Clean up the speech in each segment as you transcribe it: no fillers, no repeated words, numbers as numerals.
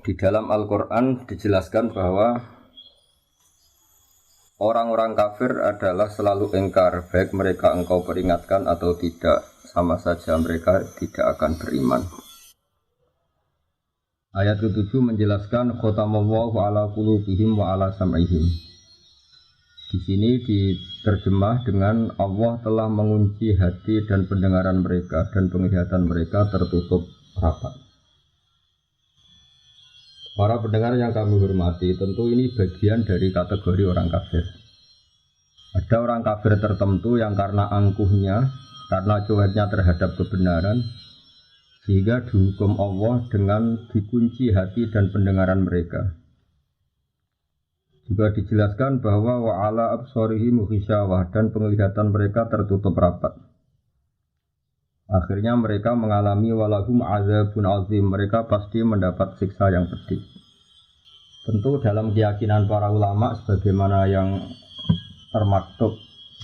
Di dalam Al-Quran dijelaskan bahwa orang-orang kafir adalah selalu ingkar, baik mereka engkau peringatkan atau tidak, sama saja mereka tidak akan beriman. Ayat ke-7 menjelaskan khotamallahu ala qulubihim wa ala sam'ihim. Di sini diterjemah dengan Allah telah mengunci hati dan pendengaran mereka dan penglihatan mereka tertutup rapat. Para pendengar yang kami hormati, tentu ini bagian dari kategori orang kafir. Ada orang kafir tertentu yang karena angkuhnya, karena cueknya terhadap kebenaran, sehingga dihukum Allah dengan dikunci hati dan pendengaran mereka. Juga dijelaskan bahwa wa'ala absorihim ghisyawah dan penglihatan mereka tertutup rapat. Akhirnya mereka mengalami walahum azabun azim, mereka pasti mendapat siksa yang pedih. Tentu dalam keyakinan para ulama sebagaimana yang termaktub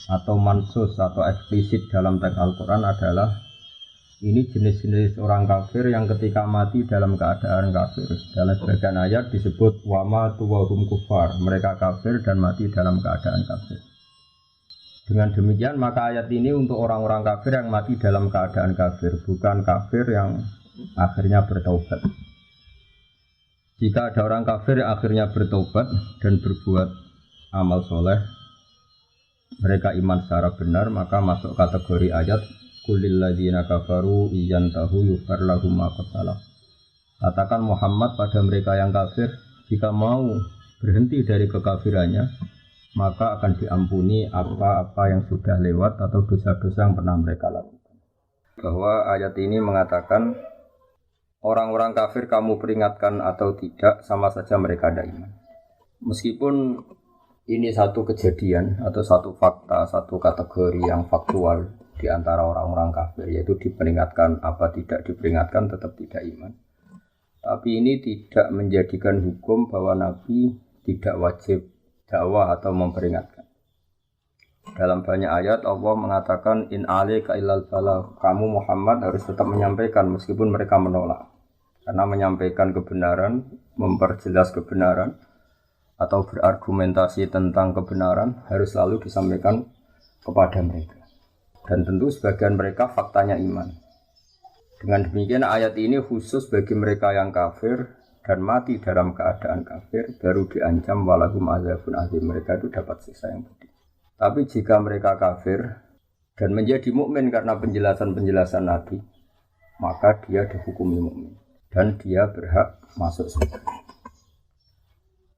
atau mansus atau eksplisit dalam teks Al-Quran adalah ini jenis-jenis orang kafir yang ketika mati dalam keadaan kafir. Dalam sebagian ayat disebut wama tuwahum kufar, mereka kafir dan mati dalam keadaan kafir. Dengan demikian maka ayat ini untuk orang-orang kafir yang mati dalam keadaan kafir, bukan kafir yang akhirnya bertaubat. Jika ada orang kafir yang akhirnya bertaubat dan berbuat amal soleh, mereka iman secara benar, maka masuk kategori ayat Qulil ladzina kafaru iyantahu yufar lahum ma qad salaf. Katakan Muhammad pada mereka yang kafir, jika mau berhenti dari kekafirannya, maka akan diampuni apa-apa yang sudah lewat atau dosa-dosa yang pernah mereka lakukan. Bahwa ayat ini mengatakan orang-orang kafir kamu peringatkan atau tidak, sama saja mereka ada iman. Meskipun ini satu kejadian atau satu fakta, satu kategori yang faktual di antara orang-orang kafir, yaitu diperingatkan apa tidak diperingatkan tetap tidak iman. Tapi ini tidak menjadikan hukum bahwa Nabi tidak wajib dakwah atau memperingatkan. Dalam banyak ayat Allah mengatakan in alaika illal balagh, kamu Muhammad harus tetap menyampaikan meskipun mereka menolak. Karena menyampaikan kebenaran, memperjelas kebenaran atau berargumentasi tentang kebenaran harus selalu disampaikan kepada mereka. Dan tentu sebagian mereka faktanya iman. Dengan demikian ayat ini khusus bagi mereka yang kafir dan mati dalam keadaan kafir, baru diancam walahum azabun azim, mereka itu dapat siksa yang pedih. Tapi jika mereka kafir dan menjadi mukmin karena penjelasan-penjelasan Nabi, maka dia dihukumi mukmin dan dia berhak masuk surga.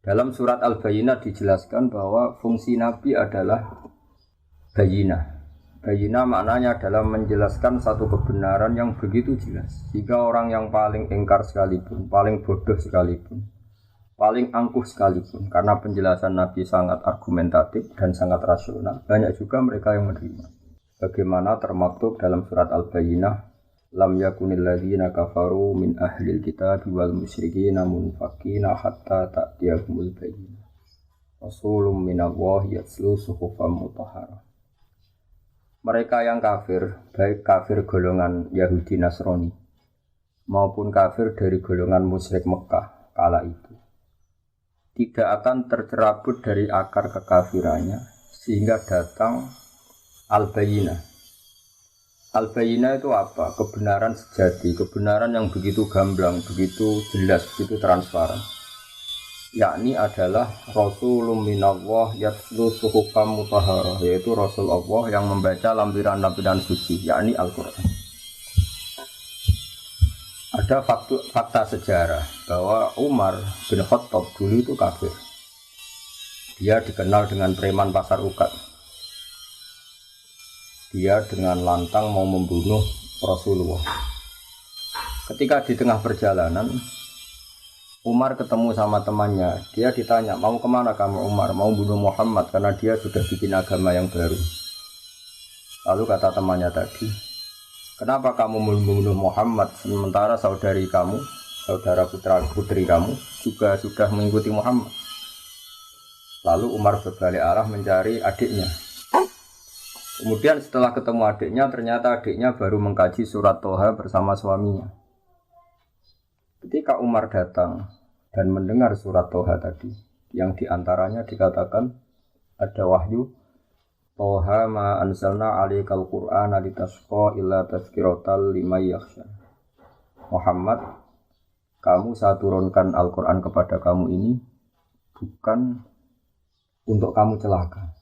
Dalam surat Al-Bayyinah dijelaskan bahwa fungsi Nabi adalah bayyinah. Bayyinah maknanya adalah menjelaskan satu kebenaran yang begitu jelas, sehingga orang yang paling ingkar sekalipun, paling bodoh sekalipun, paling angkuh sekalipun, karena penjelasan Nabi sangat argumentatif dan sangat rasional, banyak juga mereka yang menerima. Bagaimana termaktub dalam surat Al-Bayyinah, lam yakunil ladzina kafaru min ahlil kitab wal musyrikina munfaqina hatta ta'tiyahumul bayyinah. Rasulun minallahi yatslu suhufan mutahharah. Mereka yang kafir, baik kafir golongan Yahudi Nasrani maupun kafir dari golongan musyrik Mekah kala itu, tidak akan tercerabut dari akar kekafirannya sehingga datang Al-Bayyinah. Al-Bayyinah itu apa? Kebenaran sejati, kebenaran yang begitu gamblang, begitu jelas, begitu transparan. Yakni adalah Rasulun minallah yatlu suhufam mutahharah, yaitu Rasul Allah yang membaca lampiran-lampiran suci, yakni Al-Quran. Ada fakta sejarah bahwa Umar bin Khattab dulu itu kafir. Dia dikenal dengan preman pasar ukat. Dia dengan lantang mau membunuh Rasulullah. Ketika di tengah perjalanan Umar ketemu sama temannya, dia ditanya, mau kemana kamu Umar? Mau bunuh Muhammad karena dia sudah bikin agama yang baru. Lalu kata temannya tadi, kenapa kamu membunuh Muhammad sementara saudari kamu, saudara putri kamu juga sudah mengikuti Muhammad? Lalu Umar berbalik arah mencari adiknya. Kemudian setelah ketemu adiknya, ternyata adiknya baru mengkaji surat Toha bersama suaminya. Ketika Umar datang dan mendengar surat Toha tadi, yang diantaranya dikatakan ada wahyu, Toha ma anzalna alaikal Qur'ana litasqa illa tazkiratal liman yakhsha. Muhammad, kamu saya turunkan Al-Quran kepada kamu ini bukan untuk kamu celaka.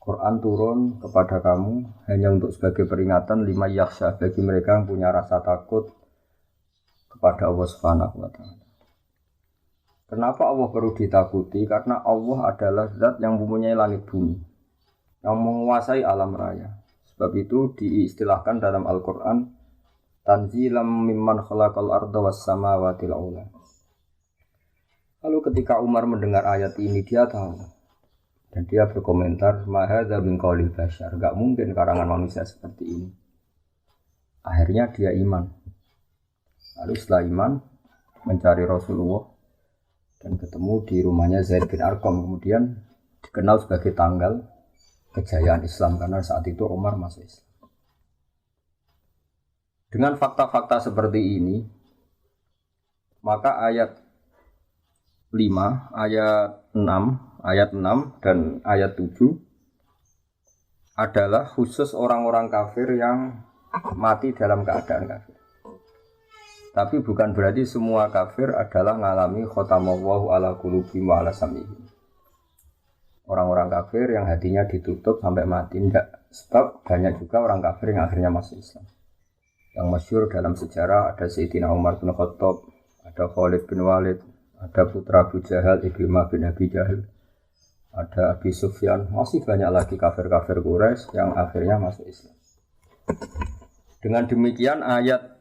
Quran turun kepada kamu hanya untuk sebagai peringatan liman yakhsha, bagi mereka yang punya rasa takut kepada Allah Subhanahu wa Ta'ala. Kenapa Allah perlu ditakuti? Karena Allah adalah zat yang mempunyai langit bumi, yang menguasai alam raya. Sebab itu diistilahkan dalam Al-Quran, tanzilam mimman khalaqal arda was samawati al-ula. Lalu ketika Umar mendengar ayat ini, dia tahu. Dan dia berkomentar, ma hadza min qaulil bashar, enggak mungkin karangan manusia seperti ini. Akhirnya dia iman. Lalu setelah iman, mencari Rasulullah dan ketemu di rumahnya Zaid bin Arqam, kemudian dikenal sebagai tanggal kejayaan Islam karena saat itu Umar masuk Islam. Dengan fakta-fakta seperti ini, maka ayat 5, ayat 6 dan ayat 7 adalah khusus orang-orang kafir yang mati dalam keadaan kafir. Tapi bukan berarti semua kafir adalah ngalami khotamallahu ala qulubihim wa ala sam'ihim. Orang-orang kafir yang hatinya ditutup sampai mati enggak. Sebab banyak juga orang kafir yang akhirnya masuk Islam. Yang masyhur dalam sejarah ada Sayyidina Umar bin Khattab, ada Khalid bin Walid, ada putra Abu Jahal, Ikrimah bin Abi Jahal, ada Abi Sufyan, masih banyak lagi kafir-kafir Quraisy yang akhirnya masuk Islam. Dengan demikian ayat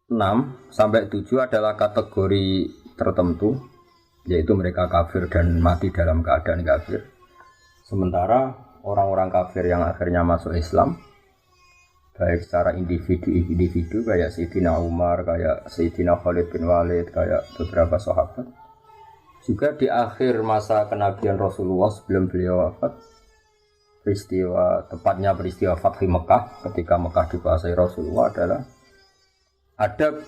6 sampai 7 adalah kategori tertentu, yaitu mereka kafir dan mati dalam keadaan kafir. Sementara orang-orang kafir yang akhirnya masuk Islam, baik secara individu kayak Sayyidina Umar, kayak Sayyidina Khalid bin Walid, kayak beberapa sahabat, juga di akhir masa kenabian Rasulullah sebelum beliau wafat, tepatnya peristiwa Fathi Mekah, ketika Mekah dikuasai Rasulullah, adalah ada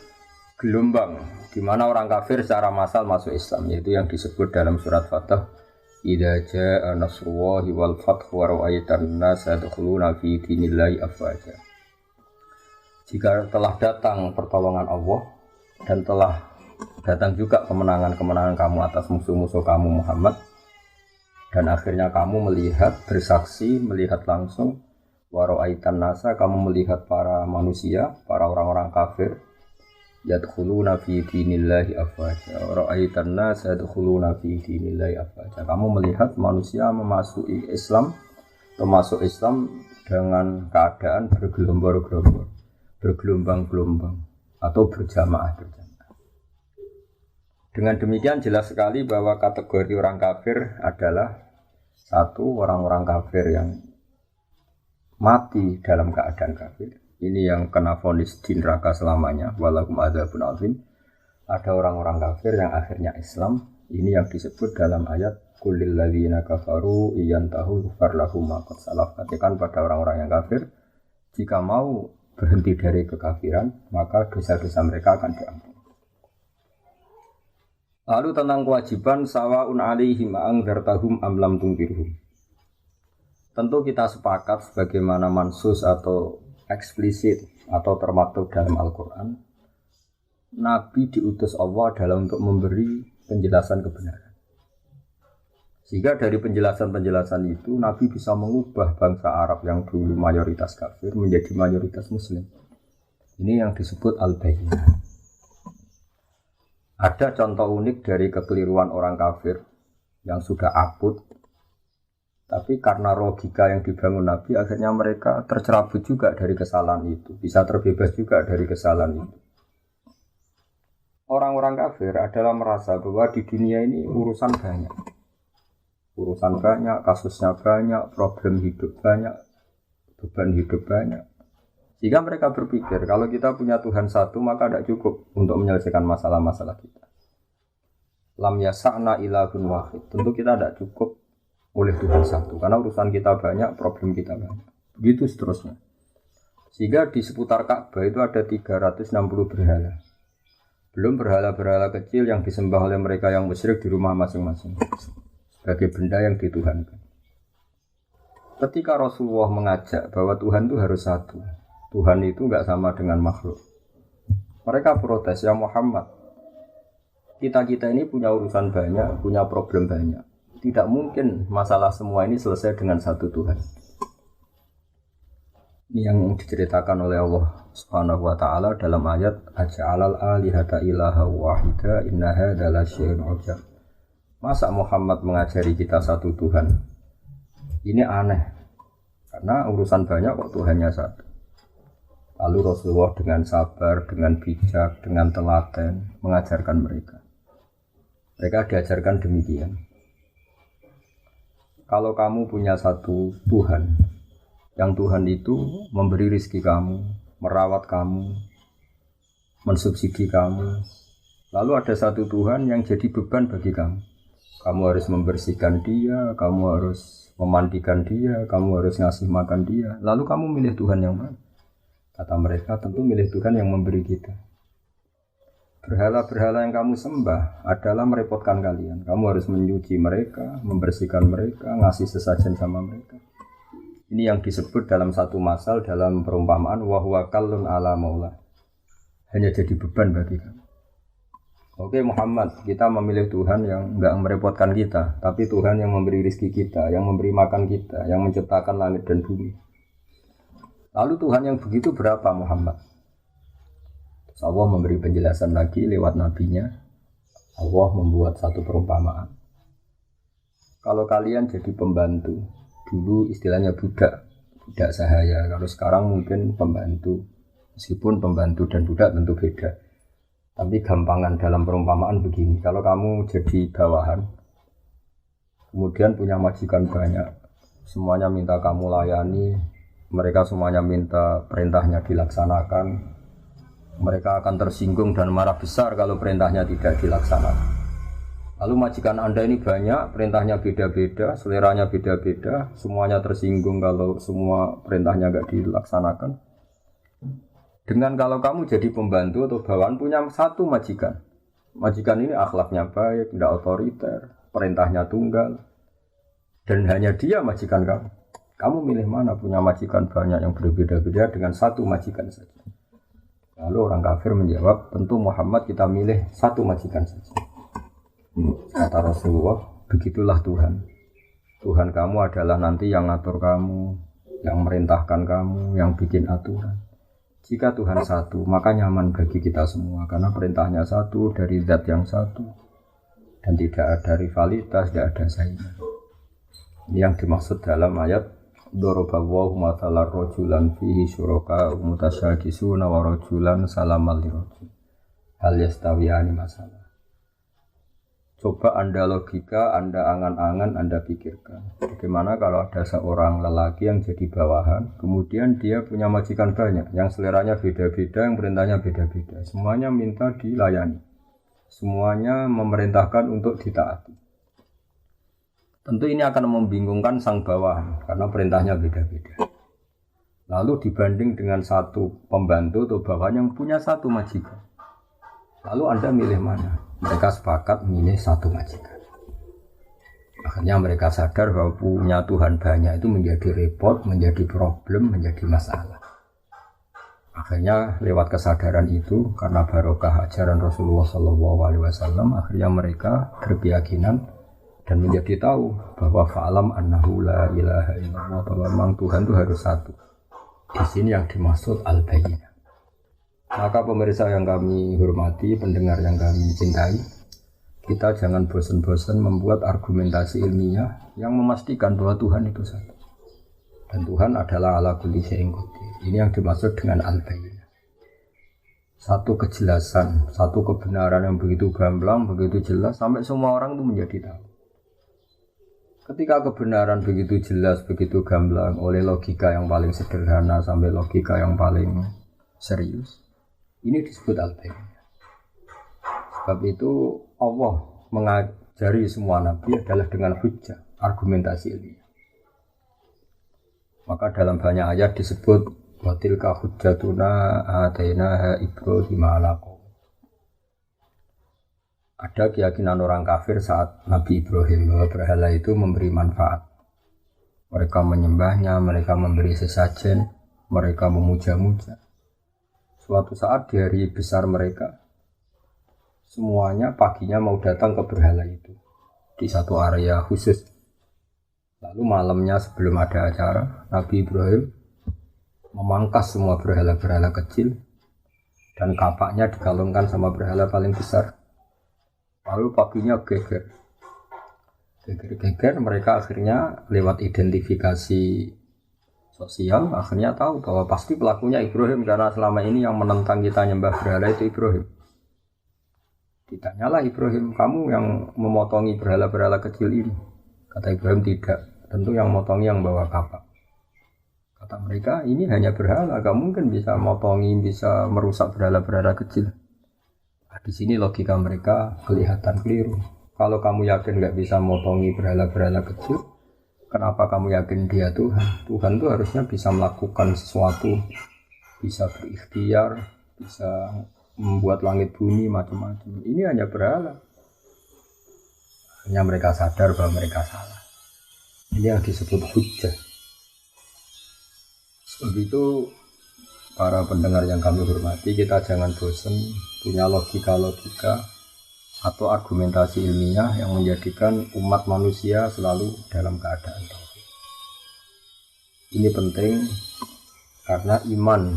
gelombang di mana orang kafir secara massal masuk Islam, yaitu yang disebut dalam surat Fatah, idza jaa nasrullahi wal fathu wa ra'aitan nasa yadkhuluna fi dinillahi afwaja. Jika telah datang pertolongan Allah dan telah datang juga kemenangan-kemenangan kamu atas musuh-musuh kamu Muhammad, dan akhirnya kamu melihat, bersaksi, melihat langsung, wa ra'aitan nasa, kamu melihat para manusia, para orang-orang kafir, yadkhuluna fi dinillahi afwaja. Wa ra'aitan nasa yadkhuluna fi dinillahi afwaja. Kamu melihat manusia memasuki Islam, termasuk Islam dengan keadaan bergelombang-gelombang atau berjamaah. Dengan demikian jelas sekali bahwa kategori orang kafir adalah satu, orang-orang kafir yang mati dalam keadaan kafir. Ini yang kena vonis di neraka selamanya, walahum adzabun azim. Ada orang-orang kafir yang akhirnya Islam. Ini yang disebut dalam ayat qulil ladzina kafaru iyantahu yughfar lahum ma qad salaf. Katakan pada orang-orang yang kafir, jika mau berhenti dari kekafiran, maka dosa-dosa mereka akan diampuni. Lalu tentang kewajiban sawaun alaihim angdzartahum am lam tunzirhum. Tentu kita sepakat sebagaimana mansus atau eksplisit atau termaktub dalam Al-Quran, Nabi diutus Allah adalah untuk memberi penjelasan kebenaran. Sehingga dari penjelasan-penjelasan itu Nabi bisa mengubah bangsa Arab yang dulu mayoritas kafir menjadi mayoritas Muslim. Ini yang disebut Al-Bayyinah. Ada contoh unik dari kekeliruan orang kafir yang sudah akut, tapi karena logika yang dibangun Nabi, akhirnya mereka tercerabut juga dari kesalahan itu, bisa terbebas juga dari kesalahan itu. Orang-orang kafir adalah merasa bahwa di dunia ini urusan banyak, kasusnya banyak, problem hidup banyak, beban hidup banyak. Jika mereka berpikir, kalau kita punya Tuhan satu, maka tidak cukup untuk menyelesaikan masalah-masalah kita. Lam yasa'na ilahun wahid. Tentu kita tidak cukup oleh Tuhan satu, karena urusan kita banyak, problem kita banyak. Begitu seterusnya. Sehingga di seputar Ka'bah itu ada 360 berhala. Belum berhala-berhala kecil yang disembah oleh mereka yang musyrik di rumah masing-masing sebagai benda yang dituhankan. Ketika Rasulullah mengajak bahwa Tuhan itu harus satu, Tuhan itu enggak sama dengan makhluk. Mereka protes, ya Muhammad, kita ini punya urusan banyak, punya problem banyak. Tidak mungkin masalah semua ini selesai dengan satu Tuhan. Ini yang diceritakan oleh Allah Subhanahu wa taala dalam ayat aja'alal alihata ilaha wahida inna hadza lasyai'un 'ujab. Masa Muhammad mengajari kita satu Tuhan? Ini aneh. Karena urusan banyak kok Tuhannya satu. Lalu Rasulullah dengan sabar, dengan bijak, dengan telaten mengajarkan mereka. Mereka diajarkan demikian. Kalau kamu punya satu Tuhan, yang Tuhan itu memberi rizki kamu, merawat kamu, mensubsidi kamu. Lalu ada satu Tuhan yang jadi beban bagi kamu. Kamu harus membersihkan dia, kamu harus memandikan dia, kamu harus ngasih makan dia. Lalu kamu milih Tuhan yang mana? Kata mereka, tentu milih Tuhan yang memberi kita. Berhala-berhala yang kamu sembah adalah merepotkan kalian. Kamu harus menyuci mereka, membersihkan mereka, ngasih sesajen sama mereka. Ini yang disebut dalam satu masal dalam perumpamaan wa huwa kallun ala maula. Hanya jadi beban bagi kamu. Oke Muhammad, kita memilih Tuhan yang enggak merepotkan kita, tapi Tuhan yang memberi rezeki kita, yang memberi makan kita, yang menciptakan langit dan bumi. Lalu Tuhan yang begitu berapa Muhammad? Allah memberi penjelasan lagi lewat nabinya. Allah membuat satu perumpamaan. Kalau kalian jadi pembantu, dulu istilahnya budak sahaya. Kalau sekarang mungkin pembantu. Meskipun pembantu dan budak tentu beda. Tapi gampangan dalam perumpamaan begini. Kalau kamu jadi bawahan, kemudian punya majikan banyak, semuanya minta kamu layani, mereka semuanya minta perintahnya dilaksanakan. Mereka akan tersinggung dan marah besar kalau perintahnya tidak dilaksanakan. Lalu majikan Anda ini banyak, perintahnya beda-beda, seleranya beda-beda, semuanya tersinggung kalau semua perintahnya tidak dilaksanakan. Dengan kalau kamu jadi pembantu atau bawahan punya satu majikan. Majikan ini akhlaknya baik, tidak otoriter, perintahnya tunggal. Dan hanya dia majikan kamu. Kamu milih mana punya majikan banyak yang berbeda-beda dengan satu majikan saja? Lalu orang kafir menjawab, tentu Muhammad kita milih satu majikan saja. Kata Rasulullah, begitulah Tuhan. Tuhan kamu adalah nanti yang ngatur kamu, yang merintahkan kamu, yang bikin aturan. Jika Tuhan satu, maka nyaman bagi kita semua. Karena perintahnya satu, dari zat yang satu. Dan tidak ada rivalitas, tidak ada saingan. Ini yang dimaksud dalam ayat Dorobawahu matalar rojulan fihi syuraka mutasyakisuna wa rojulan salamal lirojul hal yastawiyani masalah. Coba Anda logika, Anda angan-angan, Anda pikirkan bagaimana kalau ada seorang lelaki yang jadi bawahan, kemudian dia punya majikan banyak yang seleranya beda-beda, yang perintahnya beda-beda, semuanya minta dilayani, semuanya memerintahkan untuk ditaati. Tentu ini akan membingungkan sang bawahan karena perintahnya beda-beda. Lalu dibanding dengan satu pembantu atau bawahan yang punya satu majikan. Lalu Anda milih mana? Mereka sepakat milih satu majikan. Akhirnya mereka sadar bahwa punya Tuhan banyak itu menjadi repot, menjadi problem, menjadi masalah. Akhirnya lewat kesadaran itu karena barokah ajaran Rasulullah SAW, akhirnya mereka berkeyakinan dan menjadi tahu bahwa fa'alam annahu la ilaha illallah, bahwa memang Tuhan itu harus satu. Di sini yang dimaksud al-bayyinah. Maka pemirsa yang kami hormati, pendengar yang kami cintai, kita jangan bosan-bosan membuat argumentasi ilmiah yang memastikan bahwa Tuhan itu satu. Dan Tuhan adalah ala kulli syai'in qadir. Ini yang dimaksud dengan al-bayyinah. Satu kejelasan, satu kebenaran yang begitu gamblang, begitu jelas sampai semua orang itu menjadi tahu. Ketika kebenaran begitu jelas, begitu gamblang oleh logika yang paling sederhana sampai logika yang paling serius, ini disebut al-bayyinah. Sebab itu Allah mengajari semua nabi adalah dengan hujjah, argumentasi ilmiah. Maka dalam banyak ayat disebut wa tilka hujjatuna atainaha Ibrahim ala qaum. Ada keyakinan orang kafir saat Nabi Ibrahim bahwa berhala itu memberi manfaat. Mereka menyembahnya, mereka memberi sesajen, mereka memuja-muja. Suatu saat di hari besar mereka, semuanya paginya mau datang ke berhala itu di satu area khusus. Lalu malamnya sebelum ada acara, Nabi Ibrahim memangkas semua berhala-berhala kecil dan kapaknya dikalungkan sama berhala paling besar. Lalu paginya geger mereka akhirnya lewat identifikasi sosial akhirnya tahu bahwa pasti pelakunya Ibrahim karena selama ini yang menentang kita nyembah berhala itu Ibrahim. Ditanyalah Ibrahim, kamu yang memotongi berhala-berhala kecil ini? Kata Ibrahim, tidak, tentu yang motongi yang bawa kapak. Kata mereka, ini hanya berhala, gak mungkin bisa motongi, bisa merusak berhala-berhala kecil. Di sini logika mereka kelihatan keliru. Kalau kamu yakin nggak bisa motongi berhala-berhala kecil, kenapa kamu yakin dia Tuhan? Tuhan itu harusnya bisa melakukan sesuatu, bisa berikhtiar, bisa membuat langit bumi macam-macam. Ini hanya berhala. Hanya mereka sadar bahwa mereka salah. Ini yang disebut hujjah. Sebab itu para pendengar yang kami hormati, kita jangan bosan punya logika-logika atau argumentasi ilmiah yang menjadikan umat manusia selalu dalam keadaan tauhid. Ini penting karena iman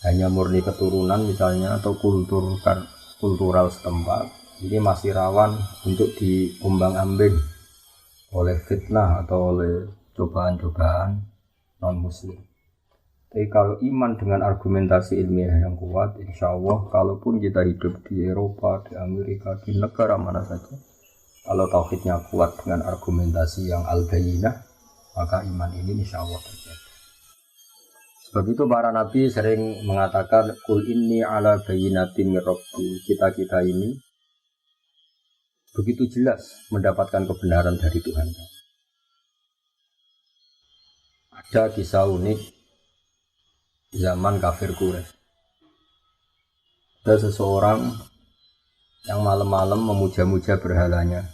hanya murni keturunan misalnya atau kultural setempat, ini masih rawan untuk diombang-ambing oleh fitnah atau oleh cobaan-cobaan non-muslim. Tapi kalau iman dengan argumentasi ilmiah yang kuat, insya Allah kalaupun kita hidup di Eropa, di Amerika, di negara mana saja, kalau tauhidnya kuat dengan argumentasi yang al-bayyinah, maka iman ini insya Allah terjaga. Sebab itu para nabi sering mengatakan, Qul inni ala bayyinatin min rabbi. Kita ini begitu jelas mendapatkan kebenaran dari Tuhan. Ada kisah unik zaman kafir Quraisy. Ada seseorang yang malam-malam memuja-muja berhalanya.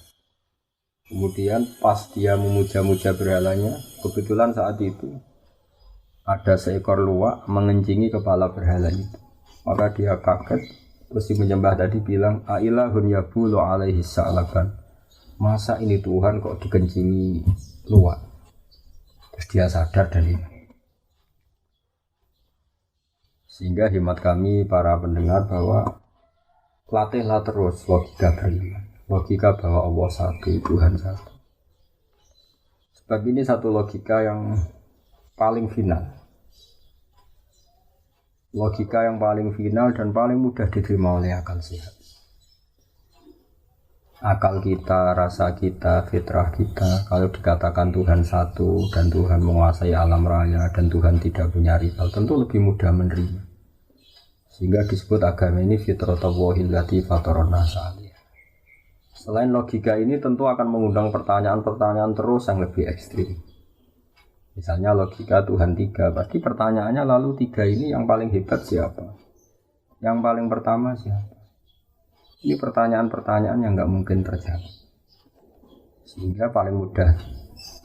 Kemudian pas dia memuja-muja berhalanya, kebetulan saat itu ada seekor luwak mengencingi kepala berhala itu. Maka dia kaget, terus si menyembah tadi bilang, Ailahun yabulu alaihi sa'laban. Masa ini Tuhan kok dikencingi luwak? Terus dia sadar dan ini. Sehingga hemat kami para pendengar bahwa latihlah terus logika beriman, logika bahwa Allah satu, Tuhan satu. Sebab ini satu logika yang paling final, logika yang paling final dan paling mudah diterima oleh akal sehat. Akal kita, rasa kita, fitrah kita, kalau dikatakan Tuhan satu dan Tuhan menguasai alam raya dan Tuhan tidak punya rival, tentu lebih mudah menerima. Sehingga disebut agama ini fitratallahi allati fataran nasa 'alaiha. Selain logika ini tentu akan mengundang pertanyaan-pertanyaan terus yang lebih ekstrim. Misalnya logika Tuhan tiga, pasti pertanyaannya lalu tiga ini yang paling hebat siapa? Yang paling pertama siapa? Ini pertanyaan-pertanyaan yang nggak mungkin terjawab. Sehingga paling mudah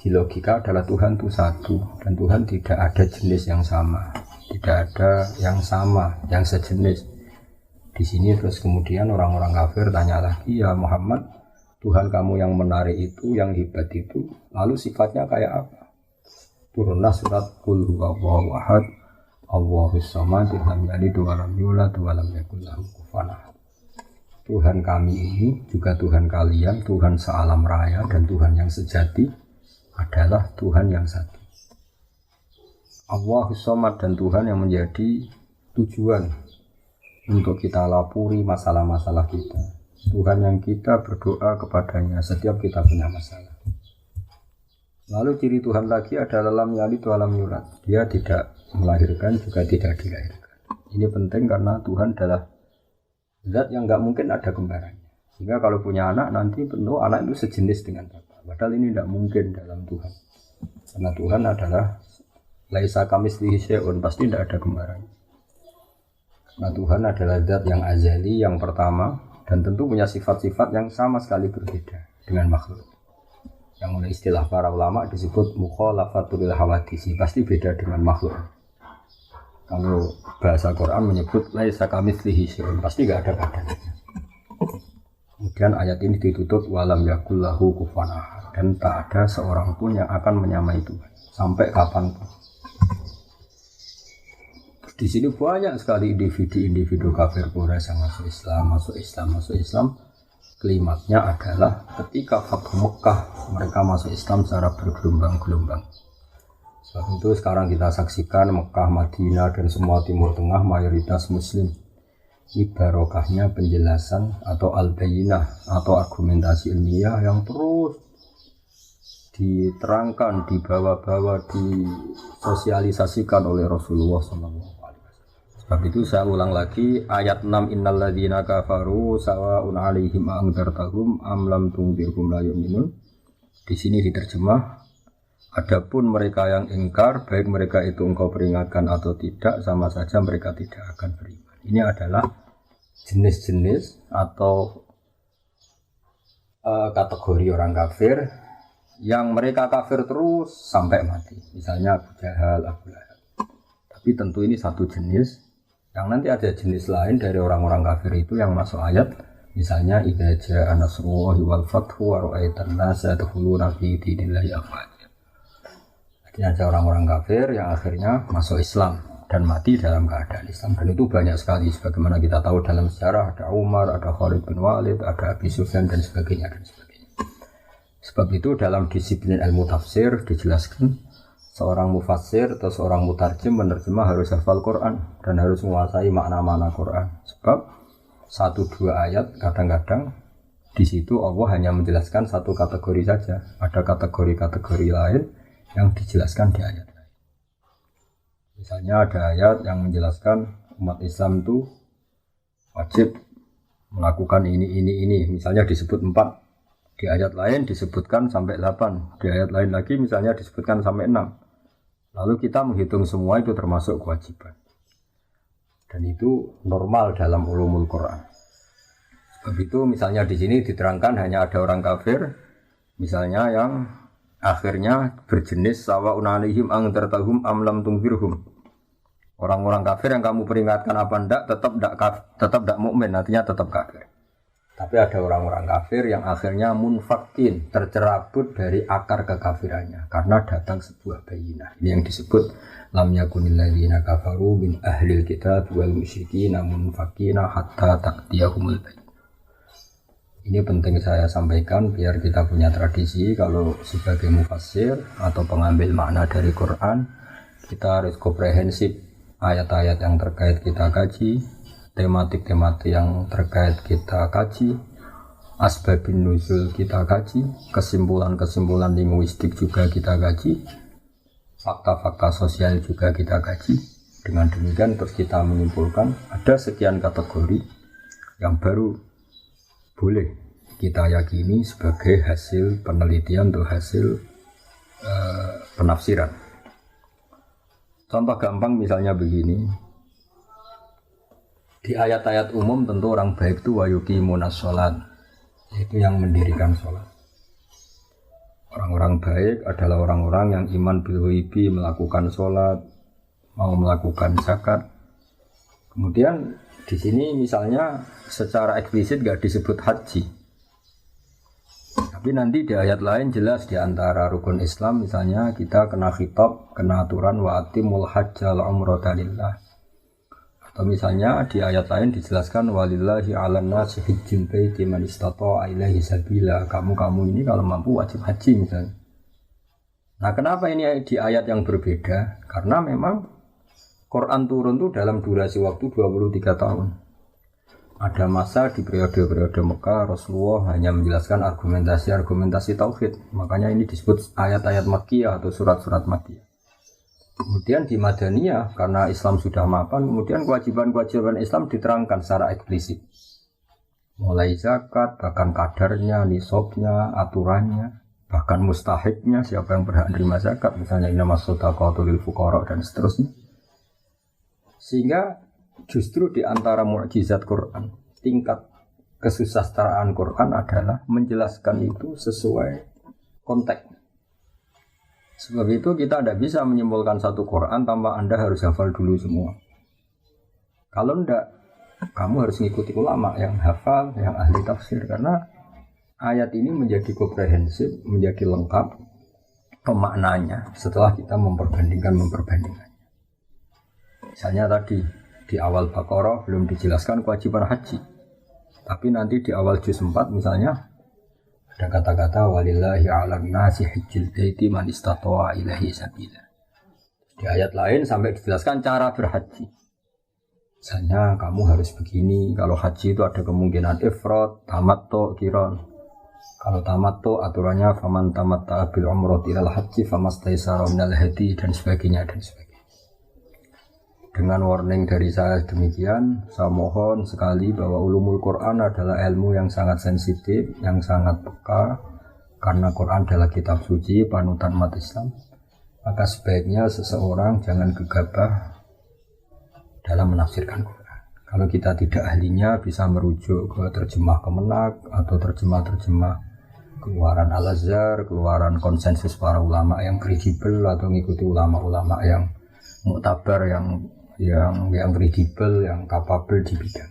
di logika adalah Tuhan itu satu dan Tuhan tidak ada jenis yang sama, tidak ada yang sama, yang sejenis. Di sini terus kemudian orang-orang kafir tanya lagi, ya Muhammad, Tuhan kamu yang menarik itu, yang hebat itu, lalu sifatnya kayak apa? Turunlah surat Qul huwallahu ahad, Allahus samad, lam yalid wa lam yulad wa lam yakul lahu kufuwan ahad. Tuhan kami ini juga Tuhan kalian, Tuhan sealam raya dan Tuhan yang sejati adalah Tuhan yang satu. Allahus samad dan Tuhan yang menjadi tujuan untuk kita lapuri masalah-masalah kita. Tuhan yang kita berdoa kepadanya setiap kita punya masalah. Lalu ciri Tuhan lagi adalah lam yalid wa lam yulad. Dia tidak melahirkan juga tidak dilahirkan. Ini penting karena Tuhan adalah zat yang nggak mungkin ada kembarannya. Sehingga kalau punya anak nanti tentu anak itu sejenis dengan Bapak. Padahal ini tidak mungkin dalam Tuhan. Karena Tuhan adalah laisa kamitslihi syai'un, pasti tidak ada kembarannya. Karena Tuhan adalah zat yang azali, yang pertama, dan tentu punya sifat-sifat yang sama sekali berbeda dengan makhluk. Yang oleh istilah para ulama disebut mukhalafatul hawadisi, pasti beda dengan makhluk. Kalau bahasa Quran menyebut laisa kamitslihi syai'un, pasti enggak ada badannya. Kemudian ayat ini ditutup walam yakul lahu kufuwan ahad, dan tak ada seorang pun yang akan menyamai Tuhan sampai kapanpun. Di sini banyak sekali individu kafir Quraisy yang masuk Islam. Klimaknya adalah ketika Fathu Mekah mereka masuk Islam secara bergelombang-gelombang. Sebab itu sekarang kita saksikan Mekah, Madinah dan semua Timur Tengah mayoritas Muslim. Ini barokahnya penjelasan atau al-bayinah atau argumentasi ilmiah yang terus diterangkan, dibawa-bawa, disosialisasikan oleh Rasulullah SAW. Sebab itu saya ulang lagi ayat 6 innal ladzina kafaru sawa'un 'alaihim a'andzartahum am lam tunzirhum la yu'minun. Di sini diterjemah adapun mereka yang ingkar baik mereka itu engkau peringatkan atau tidak sama saja mereka tidak akan beriman. Ini adalah jenis-jenis atau kategori orang kafir yang mereka kafir terus sampai mati. Misalnya Abu Jahal, Abu Lahab. Tapi tentu ini satu jenis. Yang nanti ada jenis lain dari orang-orang kafir itu yang masuk ayat, misalnya idza jaa nasrullahi wal fathu wa ra'aitan nasa yadkhuluna fi dinillahi afwaja. Jadi ada orang-orang kafir yang akhirnya masuk Islam dan mati dalam keadaan Islam, dan itu banyak sekali sebagaimana kita tahu dalam sejarah, ada Umar, ada Khalid bin Walid, ada Abi Sufyan dan sebagainya. Sebab itu dalam disiplin ilmu tafsir dijelaskan seorang mufassir atau seorang mutarjim menerjemah harus hafal Quran dan harus menguasai makna-makna Quran. Sebab 1-2 ayat kadang-kadang di situ Allah hanya menjelaskan satu kategori saja. Ada kategori-kategori lain yang dijelaskan di ayat lain. Misalnya ada ayat yang menjelaskan umat Islam itu wajib melakukan ini. Misalnya disebut 4. Di ayat lain disebutkan sampai 8. Di ayat lain lagi misalnya disebutkan sampai 6. Lalu kita menghitung semua itu termasuk kewajiban. Dan itu normal dalam ulumul Quran. Sebab itu misalnya di sini diterangkan hanya ada orang kafir, misalnya yang akhirnya berjenis sawa'un 'alaihim a'andzartahum am lam tunzirhum. Orang-orang kafir yang kamu peringatkan apa enggak tetap enggak mukmin, artinya tetap kafir. Tapi ada orang-orang kafir yang akhirnya munfakin, tercerabut dari akar kekafirannya karena datang sebuah bayinah. Ini yang disebut lam yakunil ladzina kafaru min ahlil kitab wal musyrikin munfakina hatta ta'tiyahumul bayinah. Ini penting saya sampaikan biar kita punya tradisi kalau sebagai mufassir atau pengambil makna dari Quran kita harus komprehensif ayat-ayat yang terkait kita kaji, tematik-tematik yang terkait kita kaji, asbabun nuzul kita kaji, kesimpulan-kesimpulan linguistik juga kita kaji, fakta-fakta sosial juga kita kaji. Dengan demikian terus kita menyimpulkan ada sekian kategori yang baru boleh kita yakini sebagai hasil penelitian atau hasil penafsiran. Contoh gampang misalnya begini. Di ayat-ayat umum tentu orang baik itu wayuqimunas sholat, yaitu yang mendirikan sholat. Orang-orang baik adalah orang-orang yang iman bil ghaibi, melakukan sholat, mau melakukan zakat. Kemudian di sini misalnya secara eksplisit gak disebut haji, tapi nanti di ayat lain jelas di antara rukun Islam misalnya kita kena khitab, kena aturan wa atimul hajjal umrata lillah. Atau misalnya di ayat lain dijelaskan walillahi 'alan nasi hajjul baiti man istata'a ilaihi sabila. Kamu ini kalau mampu wajib haji misalnya. Nah, kenapa ini di ayat yang berbeda? Karena memang Quran turun itu dalam durasi waktu 23 tahun. Ada masa di periode-periode Mekah Rasulullah hanya menjelaskan argumentasi tauhid. Makanya ini disebut ayat-ayat Makkiyah atau surat-surat Makkiyah. Kemudian di Madaniyah, karena Islam sudah mapan, kemudian kewajiban-kewajiban Islam diterangkan secara eksplisit. Mulai zakat, bahkan kadarnya, nisabnya, aturannya, bahkan mustahiknya, siapa yang berhak menerima zakat, misalnya innamas shadaqatu lil fuqara dan seterusnya. Sehingga justru di antara mukjizat Quran, tingkat kesusastraan Quran adalah menjelaskan itu sesuai konteks. Sebab itu kita tidak bisa menyimpulkan satu Quran tanpa Anda harus hafal dulu semua. Kalau tidak, kamu harus mengikuti ulama yang hafal, yang ahli tafsir. Karena ayat ini menjadi komprehensif, menjadi lengkap pemaknanya setelah kita memperbandingkan. Misalnya tadi di awal Baqarah belum dijelaskan kewajiban haji. Tapi nanti di awal juz 4 misalnya ada kata-kata walillahi 'alan nasi hajjul baiti man istata'a ilaihi sabila. Di ayat lain sampai dijelaskan cara berhaji. Misalnya kamu harus begini, kalau haji itu ada kemungkinan ifrad, tamattu, qiran. Kalau tamattu aturannya faman tamatta bil umrati ilal haji famastaysara minal hadi dan sebagainya. Dengan warning dari saya demikian, saya mohon sekali bahwa ulumul Quran adalah ilmu yang sangat sensitif, yang sangat peka, karena Quran adalah kitab suci, panutan umat Islam. Maka sebaiknya seseorang jangan gegabah dalam menafsirkan Quran. Kalau kita tidak ahlinya, bisa merujuk ke terjemah Kemenak atau terjemah-terjemah keluaran Al-Azhar, keluaran konsensus para ulama yang kredibel, atau mengikuti ulama-ulama yang muktabar, yang kredibel, yang kapabel di bidang.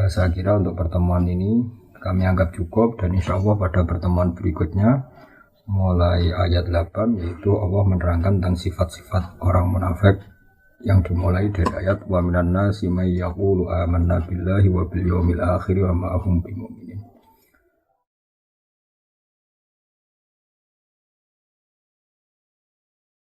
Saya kira untuk pertemuan ini kami anggap cukup, dan insya Allah pada pertemuan berikutnya mulai ayat 8 yaitu Allah menerangkan tentang sifat-sifat orang munafik yang dimulai dari ayat wa minan nasi may yaqulu amanna billahi wa bil yaumil akhir wa ma hum bimumin.